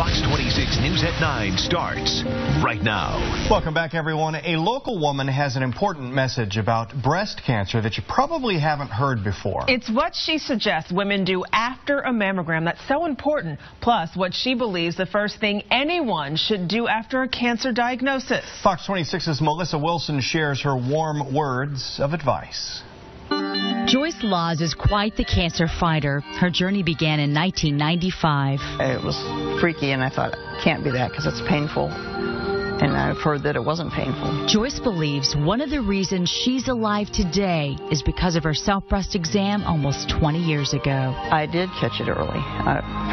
Fox 26 News at 9 starts right now. Welcome back, everyone. A local woman has an important message about breast cancer that you probably haven't heard before. It's what she suggests women do after a mammogram that's so important, plus what she believes the first thing anyone should do after a cancer diagnosis. Fox 26's Melissa Wilson shares her warm words of advice. Joyce Laws is quite the cancer fighter. Her journey began in 1995. It was freaky, and I thought, it can't be that because it's painful. And I've heard that it wasn't painful. Joyce believes one of the reasons she's alive today is because of her self-breast exam almost 20 years ago. I did catch it early,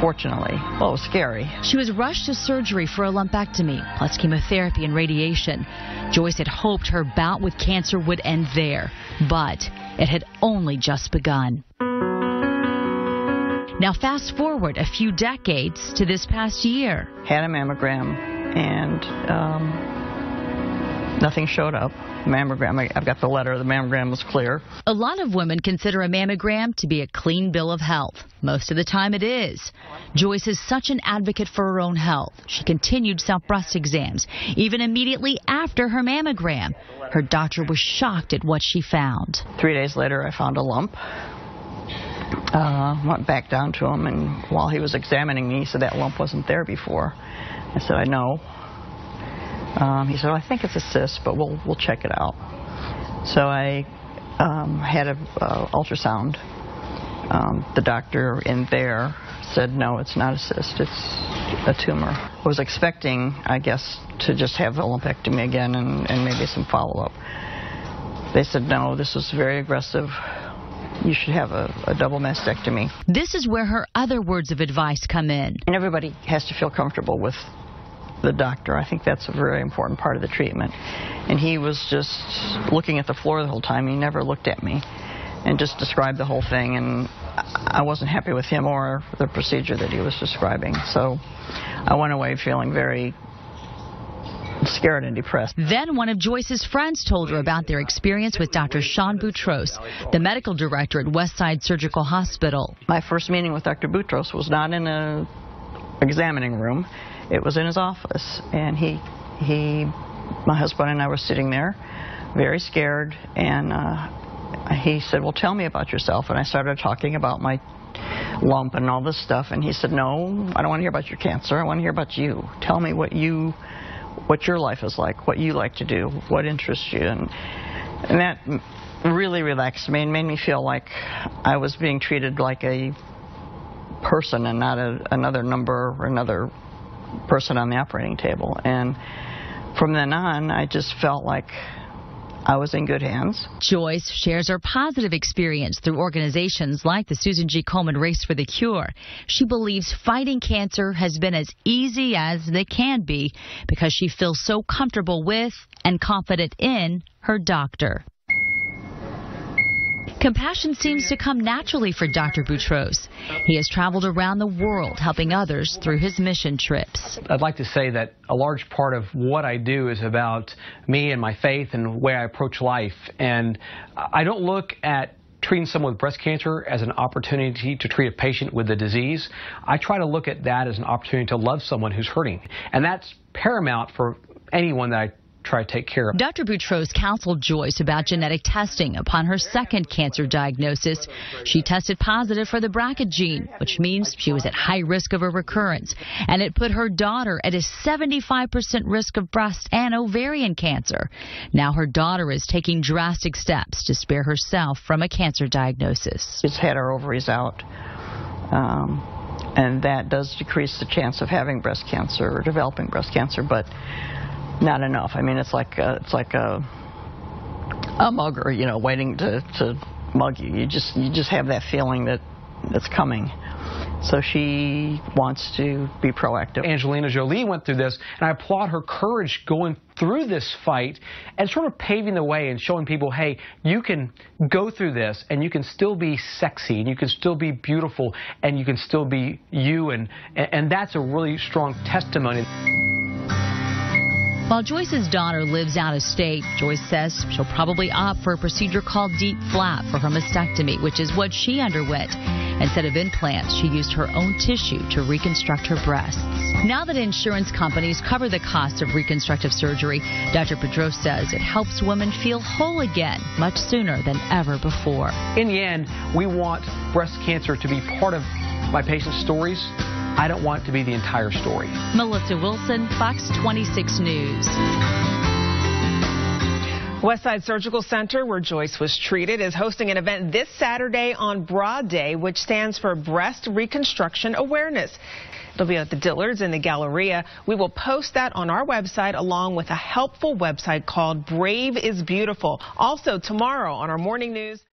fortunately. Well, it was scary. She was rushed to surgery for a lumpectomy, plus chemotherapy and radiation. Joyce had hoped her bout with cancer would end there, but it had only just begun. Now fast forward a few decades to this past year. Had a mammogram, and nothing showed up. Mammogram, I've got the letter, the mammogram was clear. A lot of women consider a mammogram to be a clean bill of health. Most of the time it is. Joyce is such an advocate for her own health. She continued self-breast exams, even immediately after her mammogram. Her doctor was shocked at what she found. 3 days later, I found a lump. Went back down to him, and while he was examining me, he said that lump wasn't there before. I said, I know. He said, well, I think it's a cyst, but we'll check it out. So I had an ultrasound. The doctor in there said, no, it's not a cyst, it's a tumor. I was expecting, I guess, to just have a lumpectomy again and maybe some follow-up. They said, no, this was very aggressive. You should have a double mastectomy. This is where her other words of advice come in. And everybody has to feel comfortable with the doctor. I think that's a very important part of the treatment. And he was just looking at the floor the whole time. He never looked at me and just described the whole thing. And I wasn't happy with him or the procedure that he was describing. So I went away feeling very scared and depressed. Then one of Joyce's friends told her about their experience with Dr. Sean Boutros, the medical director at Westside Surgical Hospital. My first meeting with Dr. Boutros was not in an examining room. It was in his office, and my husband and I were sitting there, very scared, and he said, well, tell me about yourself. And I started talking about my lump and all this stuff, and he said, no, I don't want to hear about your cancer. I want to hear about you. Tell me what your life is like, what you like to do, what interests you. And that really relaxed me and made me feel like I was being treated like a person and not another number or another person on the operating table. And from then on, I just felt like I was in good hands. Joyce shares her positive experience through organizations like the Susan G. Komen Race for the Cure. She believes fighting cancer has been as easy as they can be because she feels so comfortable with and confident in her doctor. Compassion seems to come naturally for Dr. Boutros. He has traveled around the world helping others through his mission trips. I'd like to say that a large part of what I do is about me and my faith and the way I approach life. And I don't look at treating someone with breast cancer as an opportunity to treat a patient with the disease. I try to look at that as an opportunity to love someone who's hurting. And that's paramount for anyone that I try to take care of. Dr. Boutros counseled Joyce about genetic testing upon her second cancer diagnosis. She tested positive for the BRCA gene, which means she was at high risk of a recurrence, and it put her daughter at a 75% risk of breast and ovarian cancer. Now her daughter is taking drastic steps to spare herself from a cancer diagnosis. She's had her ovaries out, and that does decrease the chance of having breast cancer or developing breast cancer, but not enough. I mean, it's like a mugger, you know, waiting to mug you. You just have that feeling that it's coming. So she wants to be proactive. Angelina Jolie went through this, and I applaud her courage going through this fight and sort of paving the way and showing people, hey, you can go through this and you can still be sexy and you can still be beautiful and you can still be you, and that's a really strong testimony. While Joyce's daughter lives out of state, Joyce says she'll probably opt for a procedure called deep flap for her mastectomy, which is what she underwent. Instead of implants, she used her own tissue to reconstruct her breasts. Now that insurance companies cover the cost of reconstructive surgery, Dr. Pedro says it helps women feel whole again much sooner than ever before. In the end, we want breast cancer to be part of my patients' stories. I don't want it to be the entire story. Melissa Wilson, Fox 26 News. Westside Surgical Center, where Joyce was treated, is hosting an event this Saturday on Broad Day, which stands for Breast Reconstruction Awareness. It'll be at the Dillards in the Galleria. We will post that on our website along with a helpful website called Brave is Beautiful. Also tomorrow on our morning news.